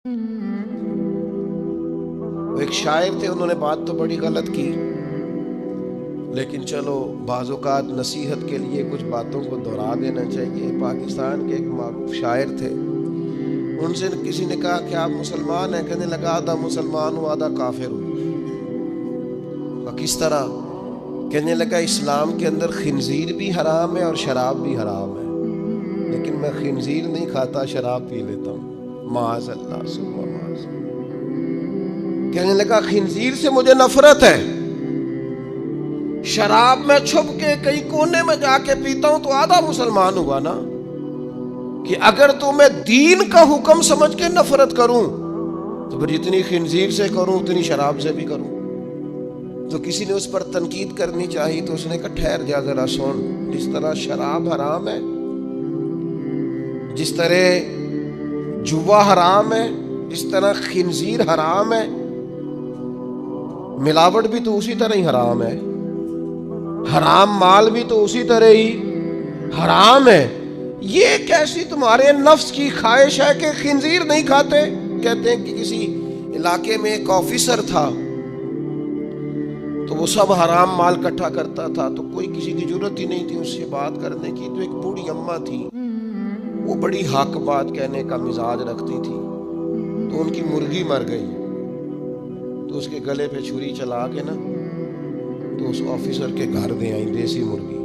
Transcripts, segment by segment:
وہ ایک شاعر تھے، انہوں نے بات تو بڑی غلط کی، لیکن چلو بعض اوقات نصیحت کے لیے کچھ باتوں کو دہرا دینا چاہیے۔ پاکستان کے ایک معروف شاعر تھے، ان سے کسی نے کہا کہ آپ مسلمان ہیں؟ کہنے لگا آدھا مسلمان ہوں آدھا کافر ہوں۔ اور کس طرح؟ کہنے لگا اسلام کے اندر خنزیر بھی حرام ہے اور شراب بھی حرام ہے، لیکن میں خنزیر نہیں کھاتا، شراب پی لیتا ہوں۔ معاذ اللہ ثم معاذ۔ کہنے لگا خنزیر سے مجھے نفرت ہے، شراب میں چھپ کے کئی کونے میں جا کے پیتا ہوں تو آدھا مسلمان ہوا نا، کہ اگر تو میں دین کا حکم سمجھ کے نفرت کروں تو پھر جتنی خنزیر سے کروں اتنی شراب سے بھی کروں۔ تو کسی نے اس پر تنقید کرنی چاہی تو اس نے کہا ٹھہر جا ذرا سن، جس طرح شراب حرام ہے، جس طرح جوا حرام ہے، جس طرح خنزیر حرام ہے، ملاوٹ بھی تو اسی طرح ہی حرام ہے، حرام مال بھی تو اسی طرح ہی حرام ہے۔ یہ کیسی تمہارے نفس کی خواہش ہے کہ خنزیر نہیں کھاتے؟ کہتے ہیں کہ کسی علاقے میں ایک آفیسر تھا تو وہ سب حرام مال اکٹھا کرتا تھا، تو کوئی کسی کی ضرورت ہی نہیں تھی اس سے بات کرنے کی۔ تو ایک بوڑھی اماں تھی، وہ بڑی حق بات کہنے کا مزاج رکھتی تھی، تو ان کی مرغی مر گئی، تو اس کے گلے پہ چھری چلا کے نا تو اس آفیسر کے گھر دے آئی دیسی مرغی۔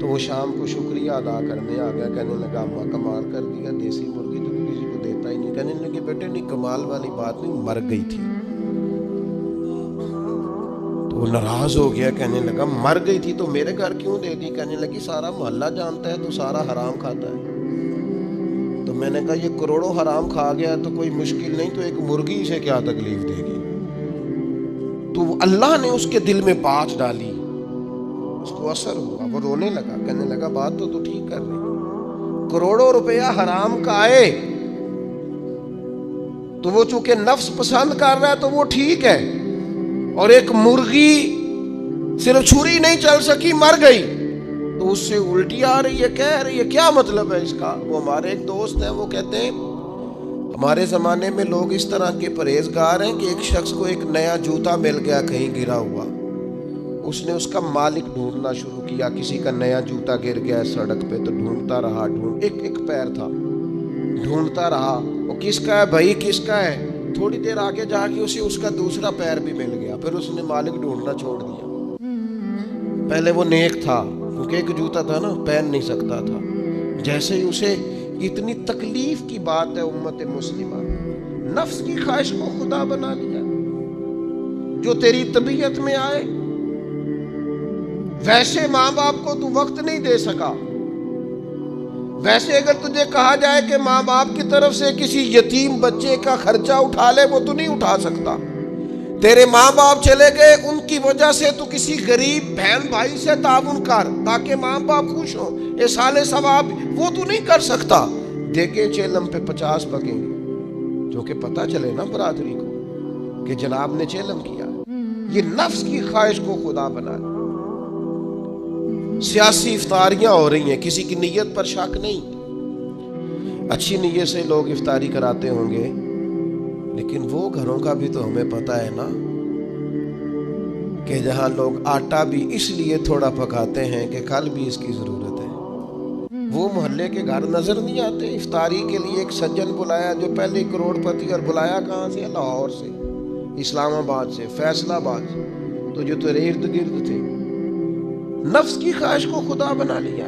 تو وہ شام کو شکریہ ادا کرنے آ گیا، کہنے لگا اماں کمال کر دیا، دیسی مرغی تو کسی کو دیتا ہی نہیں۔ کہنے لگے بیٹے نہیں، کمال والی بات نہیں، مر گئی تھی۔ تو وہ ناراض ہو گیا، کہنے لگا مر گئی تھی تو میرے گھر کیوں دے دی؟ کہنے لگی سارا محلہ جانتا ہے تو سارا حرام کھاتا ہے۔ تو میں نے کہا یہ کروڑوں حرام کھا گیا تو کوئی مشکل نہیں، تو ایک مرغی سے کیا تکلیف دے گی؟ تو اللہ نے اس کے دل میں بات ڈالی، اس کو اثر ہوا، وہ رونے لگا، کہنے لگا بات تو ٹھیک کر رہی، کروڑوں روپیہ حرام کا آئے تو وہ چونکہ نفس پسند کر رہا ہے تو وہ ٹھیک ہے، اور ایک مرغی صرف چھری نہیں چل سکی مر گئی تو اس سے الٹی آ رہی ہے، کہہ رہی ہے کیا مطلب ہے اس کا؟ وہ ہمارے ایک دوست ہیں، وہ کہتے ہیں ہمارے زمانے میں لوگ اس طرح کے پرہیزگار ہیں کہ ایک شخص کو ایک نیا جوتا مل گیا کہیں گرا ہوا، اس نے اس کا مالک ڈھونڈنا شروع کیا، کسی کا نیا جوتا گر گیا سڑک پہ تو ڈھونڈتا رہا، ایک پیر تھا، ڈھونڈتا رہا وہ کس کا ہے بھائی کس کا ہے؟ تھوڑی دیر آگے جا کے اسے اس کا دوسرا پیر بھی مل گیا، پھر اس نے مالک ڈھونڈنا چھوڑ دیا۔ پہلے وہ نیک تھا کیونکہ ایک جوتا تھا نا، پہن نہیں سکتا تھا، جیسے ہی اسے اتنی تکلیف کی بات ہے امت مسلمہ، نفس کی خواہش کو خدا بنا لیا، جو تیری طبیعت میں آئے ویسے ماں باپ کو تو وقت نہیں دے سکا، ویسے اگر تجھے کہا جائے کہ ماں باپ کی طرف سے کسی یتیم بچے کا خرچہ اٹھا لے وہ تو نہیں اٹھا سکتا، تیرے ماں باپ چلے گئے ان کی وجہ سے تو کسی غریب بہن بھائی سے تعاون کر تاکہ ماں باپ خوش ہوں، ایصال ثواب وہ تو نہیں کر سکتا، دیکھے چیلم پہ 50 پکیں گے، جو کہ پتہ چلے نا برادری کو کہ جناب نے چیلم کیا۔ یہ نفس کی خواہش کو خدا بنا لیا۔ سیاسی افطاریاں ہو رہی ہیں، کسی کی نیت پر شک نہیں، اچھی نیت سے لوگ افطاری کراتے ہوں گے، لیکن وہ گھروں کا بھی تو ہمیں پتہ ہے نا کہ جہاں لوگ آٹا بھی اس لیے تھوڑا پکاتے ہیں کہ کل بھی اس کی ضرورت ہے، وہ محلے کے گھر نظر نہیں آتے۔ افطاری کے لیے ایک سجن بلایا جو پہلے کروڑ پتی، اور بلایا کہاں سے؟ لاہور سے، اسلام آباد سے، فیصل آباد سے، تو جو تیرے ارد گرد تھے، نفس کی خواہش کو خدا بنا لیا۔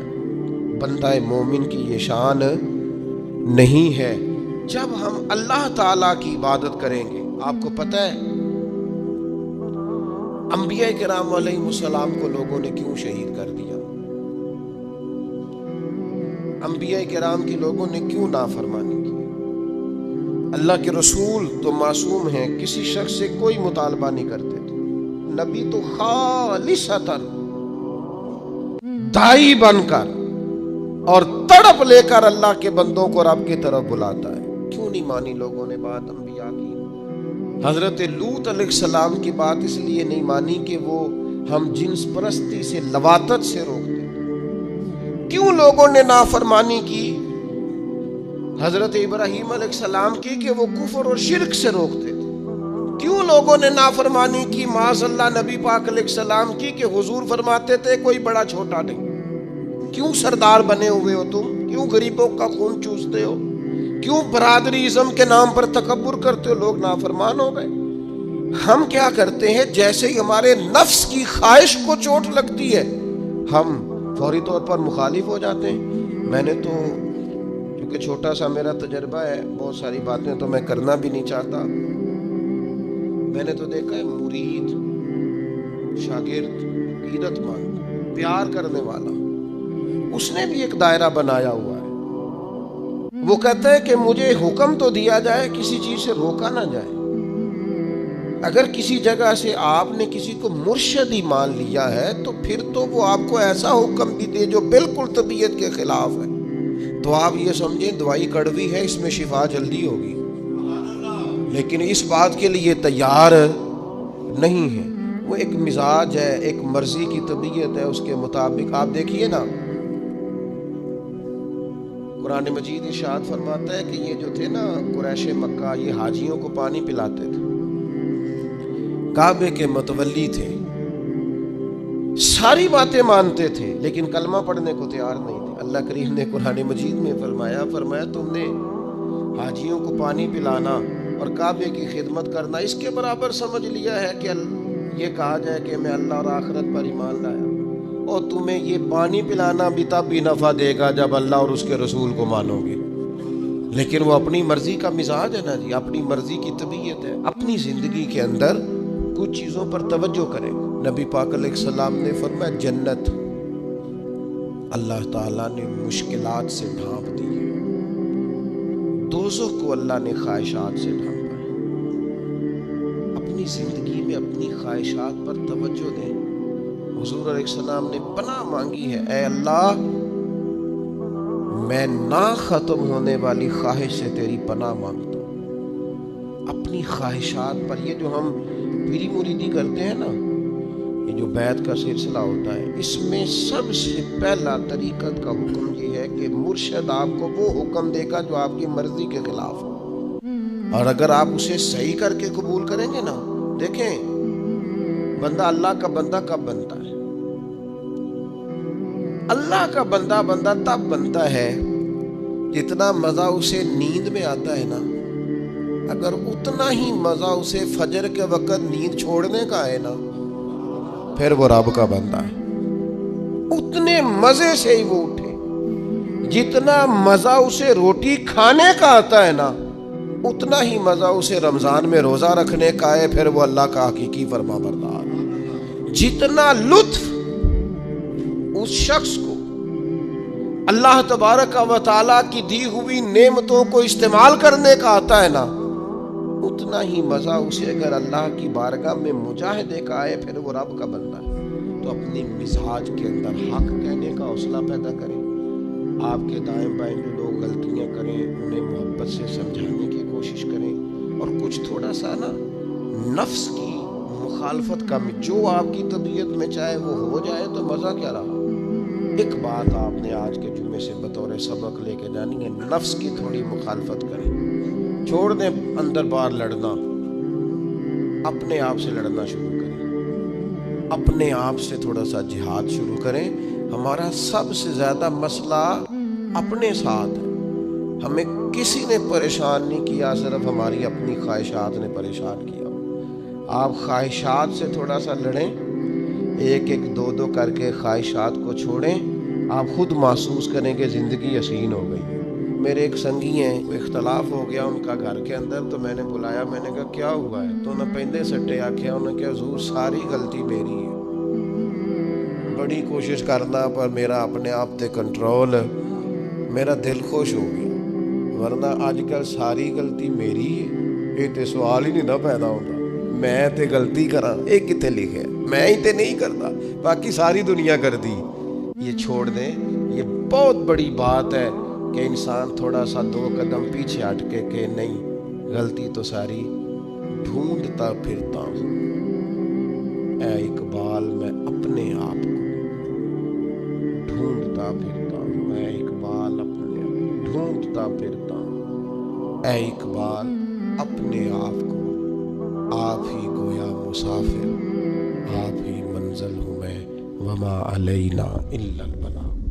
بندہ مومن کی یہ شان نہیں ہے۔ جب ہم اللہ تعالیٰ کی عبادت کریں گے، آپ کو پتہ ہے انبیاء کرام علیہ السلام کو لوگوں نے کیوں شہید کر دیا؟ انبیاء کرام کی لوگوں نے کیوں نافرمانی کی؟ اللہ کے رسول تو معصوم ہیں، کسی شخص سے کوئی مطالبہ نہیں کرتے تھے، نبی تو خالصتاً دائی بن کر اور تڑپ لے کر اللہ کے بندوں کو رب کی طرف بلاتا ہے۔ کیوں نہیں مانی لوگوں نے بات انبیاء کی؟ حضرت لوط علیہ السلام کی بات اس لیے نہیں مانی کہ وہ ہم جنس پرستی سے، لواطت سے روکتے تھے۔ کیوں لوگوں نے نافرمانی کی؟ حضرت ابراہیم علیہ السلام کی کہ وہ کفر اور شرک سے روکتے تھے. کیوں لوگوں نے نافرمانی کی معاذ اللہ نبی پاک علیہ السلام کی کہ حضور فرماتے تھے کوئی بڑا چھوٹا نہیں. کیوں سردار بنے ہوئے ہو تم؟ کیوں غریبوں کا خون چوستے ہو؟ کیوں برادری ازم کے نام پر تکبر کرتے ہو؟ لوگ نافرمان ہو گئے. ہم کیا کرتے ہیں، جیسے ہی ہمارے نفس کی خواہش کو چوٹ لگتی ہے ہم فوری طور پر مخالف ہو جاتے ہیں. میں نے تو کیونکہ چھوٹا سا میرا تجربہ ہے، بہت ساری باتیں تو میں کرنا بھی نہیں چاہتا. میں نے تو دیکھا ہے مرید، شاگرد، عقیدت مند، پیار کرنے والا، اس نے بھی ایک دائرہ بنایا ہوا ہے. وہ کہتا ہے کہ مجھے حکم تو دیا جائے، کسی چیز سے روکا نہ جائے. اگر کسی جگہ سے آپ نے کسی کو مرشد ہی مان لیا ہے تو پھر تو وہ آپ کو ایسا حکم بھی دے جو بالکل طبیعت کے خلاف ہے تو آپ یہ سمجھیں دوائی کڑوی ہے، اس میں شفا جلدی ہوگی، لیکن اس بات کے لیے تیار نہیں ہے. وہ ایک مزاج ہے، ایک مرضی کی طبیعت ہے، اس کے مطابق. آپ دیکھیے نا، قرآن مجید ارشاد فرماتا ہے کہ یہ جو تھے نا قریش مکہ، یہ حاجیوں کو پانی پلاتے تھے، کعبے کے متولی تھے، ساری باتیں مانتے تھے، لیکن کلمہ پڑھنے کو تیار نہیں تھے. اللہ کریم نے قرآن مجید میں فرمایا تم نے حاجیوں کو پانی پلانا اور کعبے کی خدمت کرنا اس کے برابر سمجھ لیا ہے کہ یہ کہا جائے کہ میں اللہ اور آخرت پر ایمان لایا، اور تمہیں یہ پانی پلانا بھی تب بھی نفع دے گا جب اللہ اور اس کے رسول کو مانو گے. لیکن وہ اپنی مرضی کا مزاج ہے نا جی، اپنی مرضی کی طبیعت ہے. اپنی زندگی کے اندر کچھ چیزوں پر توجہ کریں. نبی پاک علیہ السلام نے فرمایا جنت اللہ تعالیٰ نے مشکلات سے ڈھانپ دی ہے، دوزخ کو اللہ نے خواہشات سے ڈھانپا ہے. اپنی زندگی میں اپنی خواہشات پر توجہ دیں. حضور علیہ السلام نے پناہ مانگی ہے، اے اللہ میں نہ ختم ہونے والی خواہش سے تیری پناہ مانگتا ہوں. اپنی خواہشات پر، یہ جو ہم پیری مریدی کرتے ہیں نا، یہ جو بیعت کا سلسلہ ہوتا ہے، اس میں سب سے پہلا طریقت کا حکم یہ ہے کہ مرشد آپ کو وہ حکم دے گا جو آپ کی مرضی کے خلاف ہو، اور اگر آپ اسے صحیح کر کے قبول کریں گے نا، دیکھیں بندہ اللہ کا بندہ کب بنتا ہے؟ اللہ کا بندہ تب بنتا ہے جتنا مزہ اسے نیند میں آتا ہے نا، اگر اتنا ہی مزہ اسے فجر کے وقت نیند چھوڑنے کا ہے نا، پھر وہ رب کا بندہ ہے. اتنے مزے سے ہی وہ اٹھے، جتنا مزہ اسے روٹی کھانے کا آتا ہے نا، اتنا ہی مزہ اسے رمضان میں روزہ رکھنے کا ہے، پھر وہ اللہ کا حقیقی فرما بردار. جتنا لطف اس شخص کو اللہ تبارک و تعالیٰ کی دی ہوئی نعمتوں کو استعمال کرنے کا آتا ہے نا، اتنا ہی مزہ اسے اگر اللہ کی بارگاہ میں مجاہدے کا آئے، پھر وہ رب کا بندہ ہے. تو اپنی مزاج کے اندر حق کہنے کا حوصلہ پیدا کریں. آپ کے دائیں بائیں جو لوگ غلطیاں کریں انہیں محبت سے سمجھانے کی کوشش کریں، اور کچھ تھوڑا سا نا نفس کی مخالفت کا، جو آپ کی طبیعت میں چاہے وہ ہو جائے تو مزہ کیا رہا. ایک بات آپ نے آج کے جمعے سے بطور سبق لے کے جانی ہے، نفس کی تھوڑی مخالفت کریں، چھوڑ دیں اندر باہر لڑنا، اپنے آپ سے لڑنا شروع کریں، اپنے آپ سے تھوڑا سا جہاد شروع کریں. ہمارا سب سے زیادہ مسئلہ اپنے ساتھ ہے. ہمیں کسی نے پریشان نہیں کیا، صرف ہماری اپنی خواہشات نے پریشان کیا. آپ خواہشات سے تھوڑا سا لڑیں، ایک ایک دو دو کر کے خواہشات کو چھوڑیں. آپ خود محسوس کریں کہ زندگی حسین ہو گئی. میرے ایک سنگی ہیں، اختلاف ہو گیا ان کا گھر کے اندر، تو میں نے بلایا، میں نے کہا کیا ہوا ہے؟ تو انہیں پہلے سٹے آکھیا، انہوں نے کہا حضور ساری غلطی میری ہے، بڑی کوشش کرنا پر میرا اپنے آپ تے کنٹرول. میرا دل خوش ہو گیا، ورنہ آج کل ساری غلطی میری ہے، یہ تے سوال ہی نہیں نہ پیدا ہوتا. میں تے غلطی کراں، یہ کتے لکھے؟ میں ہی تے نہیں کرتا، باقی ساری دنیا کر دی. یہ چھوڑ دیں. یہ بہت بڑی بات ہے کہ انسان تھوڑا سا دو قدم پیچھے ہٹ کے کہ نہیں، غلطی تو ساری ڈھونڈتا پھرتا ہوں. اے اقبال میں اپنے آپ کو ڈھونڈتا پھرتا ہوں، اے اقبال اپنے ڈھونڈتا پھرتا ہوں. اے اقبال اپنے آپ کو آپ ہی گویا مسافر، آپ ہی منزل ہوں میں، وما علینا الا البلاغ۔